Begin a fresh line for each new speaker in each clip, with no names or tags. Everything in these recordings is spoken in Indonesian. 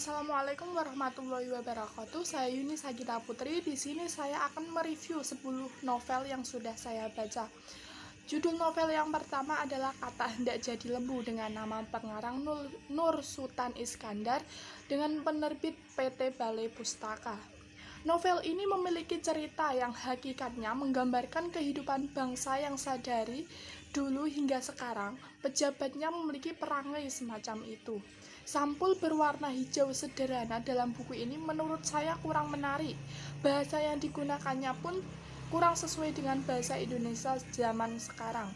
Assalamualaikum warahmatullahi wabarakatuh. Saya Yuni Sagita Putri. Di sini saya akan mereview 10 novel yang sudah saya baca. Judul novel yang pertama adalah Kata Hendak Jadi Lembu dengan nama pengarang Nur Sultan Iskandar dengan penerbit PT Balai Pustaka. Novel ini memiliki cerita yang hakikatnya menggambarkan kehidupan bangsa yang sadari dulu hingga sekarang pejabatnya memiliki perangai semacam itu. Sampul berwarna hijau sederhana dalam buku ini menurut saya kurang menarik. Bahasa yang digunakannya pun kurang sesuai dengan bahasa Indonesia zaman sekarang.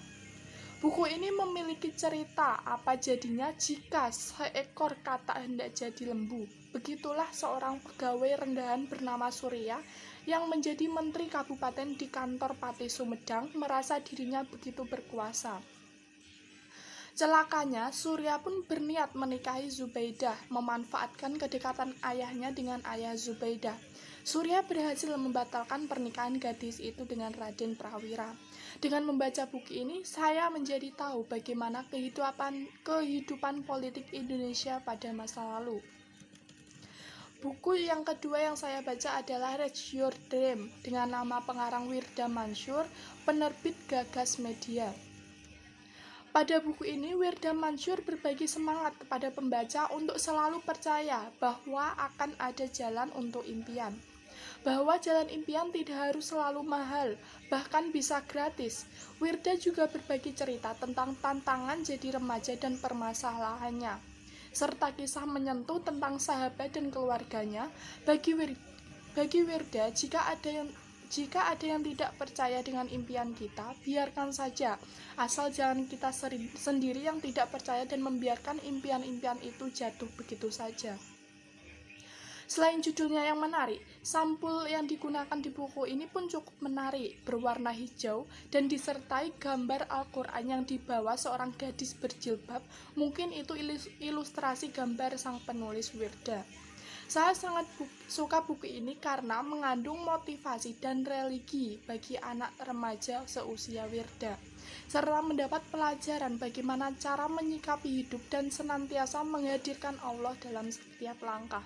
Buku ini memiliki cerita apa jadinya jika seekor kata hendak jadi lembu. Begitulah seorang pegawai rendahan bernama Surya yang menjadi menteri kabupaten di kantor Pati Sumedang merasa dirinya begitu berkuasa. Celakanya, Surya pun berniat menikahi Zubaidah, memanfaatkan kedekatan ayahnya dengan ayah Zubaidah. Surya berhasil membatalkan pernikahan gadis itu dengan Raden Prawira. Dengan membaca buku ini, saya menjadi tahu bagaimana kehidupan politik Indonesia pada masa lalu. Buku yang kedua yang saya baca adalah Reach Your Dream dengan nama pengarang Wirda Mansur, penerbit Gagas Media. Pada buku ini, Wirda Mansur berbagi semangat kepada pembaca untuk selalu percaya bahwa akan ada jalan untuk impian. Bahwa jalan impian tidak harus selalu mahal, bahkan bisa gratis. Wirda juga berbagi cerita tentang tantangan jadi remaja dan permasalahannya, serta kisah menyentuh tentang sahabat dan keluarganya. Bagi Wirda, jika ada yang tidak percaya dengan impian kita, biarkan saja. Asal jangan kita sendiri yang tidak percaya dan membiarkan impian-impian itu jatuh begitu saja. Selain judulnya yang menarik, sampul yang digunakan di buku ini pun cukup menarik, berwarna hijau dan disertai gambar Al-Quran yang dibawa seorang gadis berjilbab. Mungkin itu ilustrasi gambar sang penulis Wirda. Saya sangat suka buku ini karena mengandung motivasi dan religi bagi anak remaja seusia Wirda, serta mendapat pelajaran bagaimana cara menyikapi hidup dan senantiasa menghadirkan Allah dalam setiap langkah.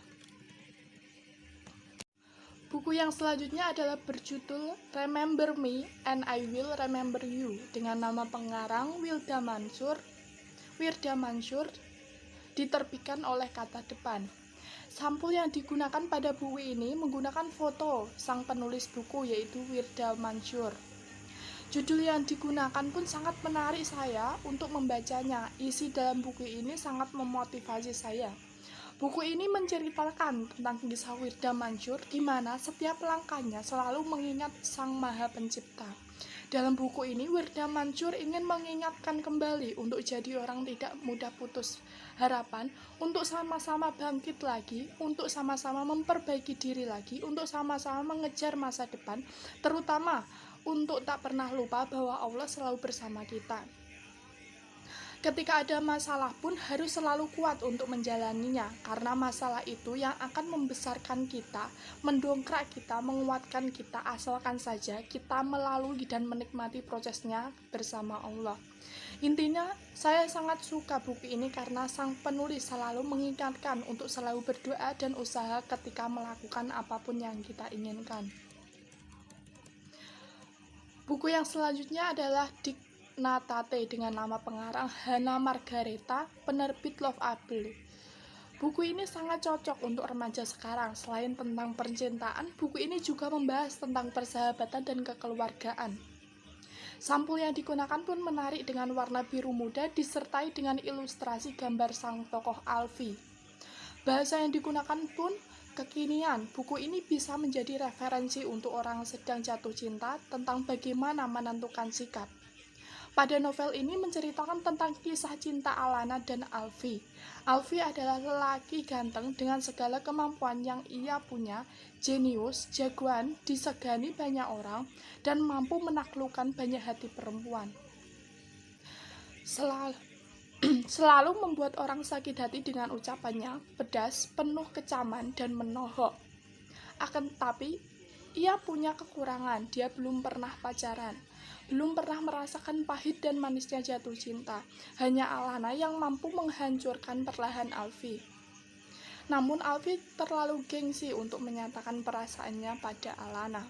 Buku yang selanjutnya adalah berjudul Remember Me and I Will Remember You dengan nama pengarang Wirda Mansur, diterbitkan oleh Kata Depan. Sampul yang digunakan pada buku ini menggunakan foto sang penulis buku yaitu Wirda Mansur. Judul yang digunakan pun sangat menarik saya untuk membacanya. Isi dalam buku ini sangat memotivasi saya. Buku ini menceritakan tentang kisah Wirda Mansur di mana setiap langkahnya selalu mengingat Sang Maha Pencipta. Dalam buku ini, Wirda Mansur ingin mengingatkan kembali untuk jadi orang tidak mudah putus harapan, untuk sama-sama bangkit lagi, untuk sama-sama memperbaiki diri lagi, untuk sama-sama mengejar masa depan, terutama untuk tak pernah lupa bahwa Allah selalu bersama kita. Ketika ada masalah pun harus selalu kuat untuk menjalaninya, karena masalah itu yang akan membesarkan kita, mendongkrak kita, menguatkan kita, asalkan saja kita melalui dan menikmati prosesnya bersama Allah. Intinya, saya sangat suka buku ini karena sang penulis selalu mengingatkan untuk selalu berdoa dan usaha ketika melakukan apapun yang kita inginkan. Buku yang selanjutnya adalah Natate dengan nama pengarang Hana Margareta, penerbit Loveable. Buku ini sangat cocok untuk remaja sekarang. Selain tentang percintaan, buku ini juga membahas tentang persahabatan dan kekeluargaan. Sampul yang digunakan pun menarik dengan warna biru muda disertai dengan ilustrasi gambar sang tokoh Alfie. Bahasa yang digunakan pun kekinian. Buku ini bisa menjadi referensi untuk orang sedang jatuh cinta tentang bagaimana menentukan sikap. Pada novel ini menceritakan tentang kisah cinta Alana dan Alfie. Alfie adalah lelaki ganteng dengan segala kemampuan yang ia punya, jenius, jagoan, disegani banyak orang, dan mampu menaklukkan banyak hati perempuan. Selalu membuat orang sakit hati dengan ucapannya, pedas, penuh kecaman, dan menohok. Akan tetapi, ia punya kekurangan, dia belum pernah pacaran. Belum pernah merasakan pahit dan manisnya jatuh cinta. Hanya Alana yang mampu menghancurkan perlahan Alfie. Namun Alfie terlalu gengsi untuk menyatakan perasaannya pada Alana.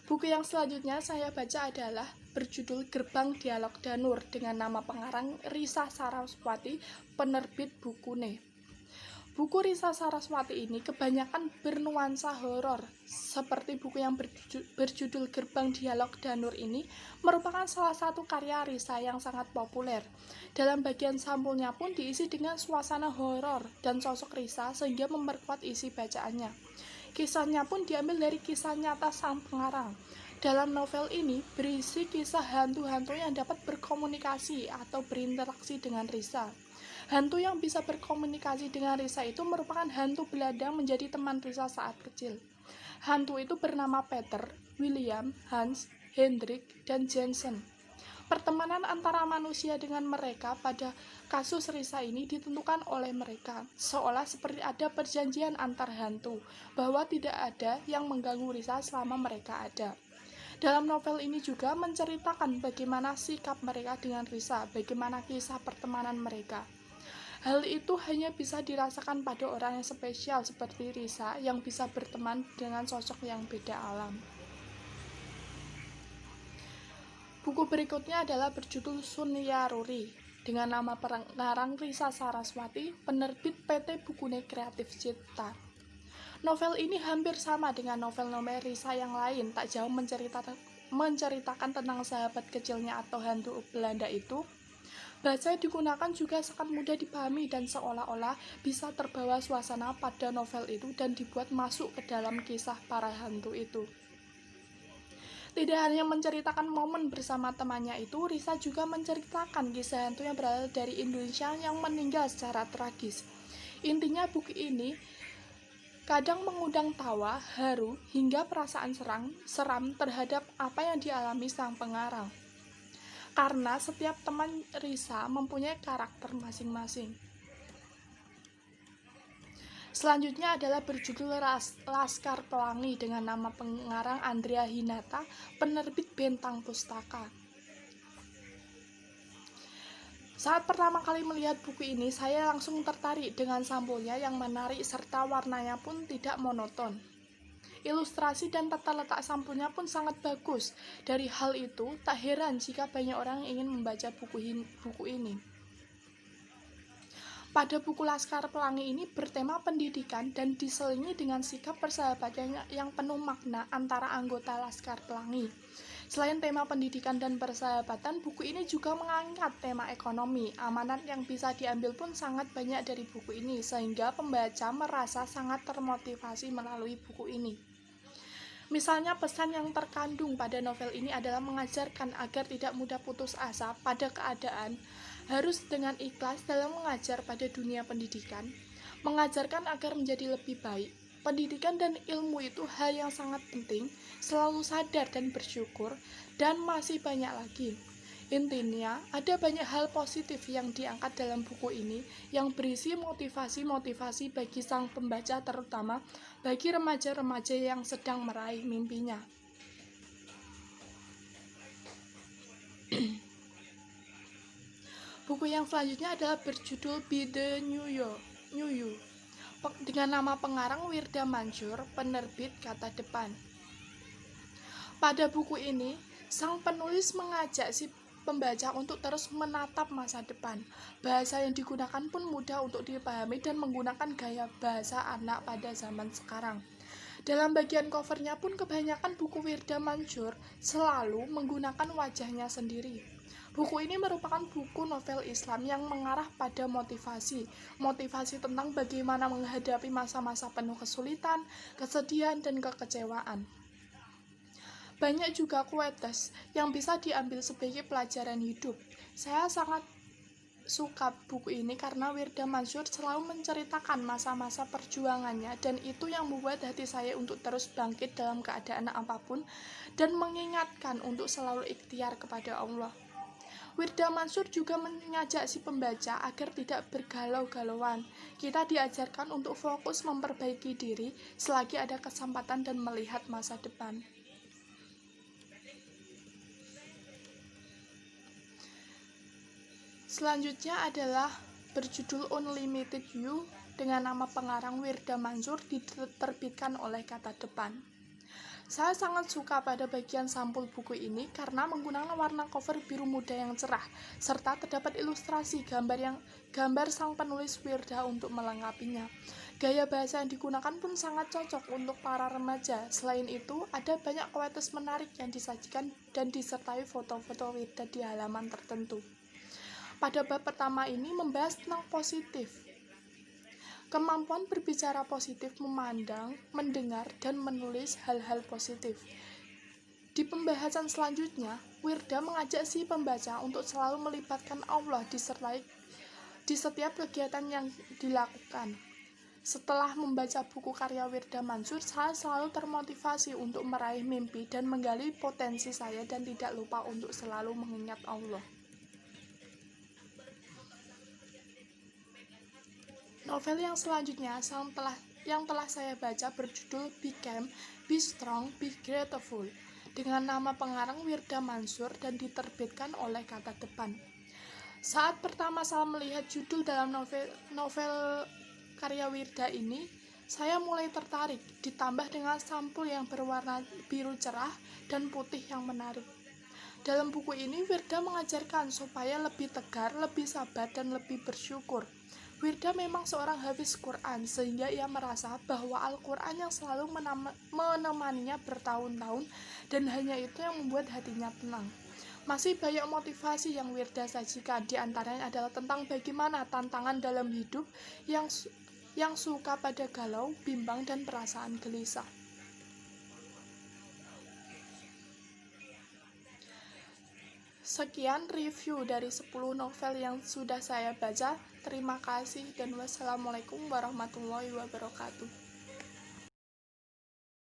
Buku yang selanjutnya saya baca adalah berjudul Gerbang Dialog Danur dengan nama pengarang Risa Saraswati, penerbit Bukune. Buku Risa Saraswati ini kebanyakan bernuansa horor. Seperti buku yang berjudul Gerbang Dialog Danur ini merupakan salah satu karya Risa yang sangat populer. Dalam bagian sampulnya pun diisi dengan suasana horor dan sosok Risa sehingga memperkuat isi bacaannya. Kisahnya pun diambil dari kisah nyata sang pengarang. Dalam novel ini berisi kisah hantu-hantu yang dapat berkomunikasi atau berinteraksi dengan Risa. Hantu yang bisa berkomunikasi dengan Risa itu merupakan hantu Belanda menjadi teman Risa saat kecil. Hantu itu bernama Peter, William, Hans, Hendrik, dan Jensen. Pertemanan antara manusia dengan mereka pada kasus Risa ini ditentukan oleh mereka, seolah seperti ada perjanjian antar hantu, bahwa tidak ada yang mengganggu Risa selama mereka ada. Dalam novel ini juga menceritakan bagaimana sikap mereka dengan Risa, bagaimana kisah pertemanan mereka. Hal itu hanya bisa dirasakan pada orang yang spesial seperti Risa yang bisa berteman dengan sosok yang beda alam. Buku berikutnya adalah berjudul Sunyaruri dengan nama pengarang Risa Saraswati, penerbit PT Bukune Kreatif Cipta. Novel ini hampir sama dengan novel-novel Risa yang lain, tak jauh menceritakan tentang sahabat kecilnya atau hantu Belanda itu. Bahasa yang digunakan juga sangat mudah dipahami dan seolah-olah bisa terbawa suasana pada novel itu dan dibuat masuk ke dalam kisah para hantu itu. Tidak hanya menceritakan momen bersama temannya itu, Risa juga menceritakan kisah hantu yang berasal dari Indonesia yang meninggal secara tragis. Intinya buku ini kadang mengundang tawa, haru, hingga perasaan seram terhadap apa yang dialami sang pengarang. Karena setiap teman Risa mempunyai karakter masing-masing. Selanjutnya adalah berjudul Laskar Pelangi dengan nama pengarang Andrea Hinata, penerbit Bentang Pustaka. Saat pertama kali melihat buku ini, saya langsung tertarik dengan sampulnya yang menarik serta warnanya pun tidak monoton. Ilustrasi dan tata letak sampulnya pun sangat bagus. Dari hal itu, tak heran jika banyak orang ingin membaca buku ini. Pada buku Laskar Pelangi ini bertema pendidikan dan diselingi dengan sikap persahabatan yang penuh makna antara anggota Laskar Pelangi. Selain tema pendidikan dan persahabatan, buku ini juga mengangkat tema ekonomi. Amanat yang bisa diambil pun sangat banyak dari buku ini, sehingga pembaca merasa sangat termotivasi melalui buku ini. Misalnya pesan yang terkandung pada novel ini adalah mengajarkan agar tidak mudah putus asa pada keadaan, harus dengan ikhlas dalam mengajar pada dunia pendidikan, mengajarkan agar menjadi lebih baik. Pendidikan dan ilmu itu hal yang sangat penting, selalu sadar dan bersyukur, dan masih banyak lagi. Intinya, ada banyak hal positif yang diangkat dalam buku ini yang berisi motivasi-motivasi bagi sang pembaca, terutama bagi remaja-remaja yang sedang meraih mimpinya. Buku yang selanjutnya adalah berjudul Be the New You dengan nama pengarang Wirda Mansur, penerbit Kata Depan. Pada buku ini, sang penulis mengajak si pembaca untuk terus menatap masa depan. Bahasa yang digunakan pun mudah untuk dipahami dan menggunakan gaya bahasa anak pada zaman sekarang. Dalam bagian covernya pun kebanyakan buku Wirda Mansur selalu menggunakan wajahnya sendiri. Buku ini merupakan buku novel Islam yang mengarah pada motivasi tentang bagaimana menghadapi masa-masa penuh kesulitan, kesedihan, dan kekecewaan. Banyak juga quotes yang bisa diambil sebagai pelajaran hidup. Saya sangat suka buku ini karena Wirda Mansur selalu menceritakan masa-masa perjuangannya, dan itu yang membuat hati saya untuk terus bangkit dalam keadaan apapun dan mengingatkan untuk selalu ikhtiar kepada Allah. Wirda Mansur juga mengajak si pembaca agar tidak bergalau-galauan. Kita diajarkan untuk fokus memperbaiki diri selagi ada kesempatan dan melihat masa depan. Selanjutnya adalah berjudul Unlimited You dengan nama pengarang Wirda Mansur, diterbitkan oleh Kata Depan. Saya sangat suka pada bagian sampul buku ini karena menggunakan warna cover biru muda yang cerah, serta terdapat ilustrasi gambar sang penulis Wirda untuk melengkapinya. Gaya bahasa yang digunakan pun sangat cocok untuk para remaja. Selain itu, ada banyak quotes menarik yang disajikan dan disertai foto-foto Wirda di halaman tertentu. Pada bab pertama ini membahas tentang positif. Kemampuan berbicara positif, memandang, mendengar, dan menulis hal-hal positif. Di pembahasan selanjutnya, Wirda mengajak si pembaca untuk selalu melibatkan Allah di setiap kegiatan yang dilakukan. Setelah membaca buku karya Wirda Mansur, saya selalu termotivasi untuk meraih mimpi dan menggali potensi saya dan tidak lupa untuk selalu mengingat Allah. Novel yang selanjutnya yang telah saya baca berjudul Be Strong, Be Grateful dengan nama pengarang Wirda Mansur dan diterbitkan oleh Kata Depan. Saat pertama saya melihat judul dalam novel karya Wirda ini, saya mulai tertarik, ditambah dengan sampul yang berwarna biru cerah dan putih yang menarik. Dalam buku ini, Wirda mengajarkan supaya lebih tegar, lebih sabar, dan lebih bersyukur. Wirda memang seorang hafiz Quran, sehingga ia merasa bahwa Al-Quran yang selalu menemaninya bertahun-tahun, dan hanya itu yang membuat hatinya tenang. Masih banyak motivasi yang Wirda sajikan, di antaranya adalah tentang bagaimana tantangan dalam hidup yang suka pada galau, bimbang, dan perasaan gelisah. Sekian review dari 10 novel yang sudah saya baca. Terima kasih dan wassalamualaikum warahmatullahi wabarakatuh.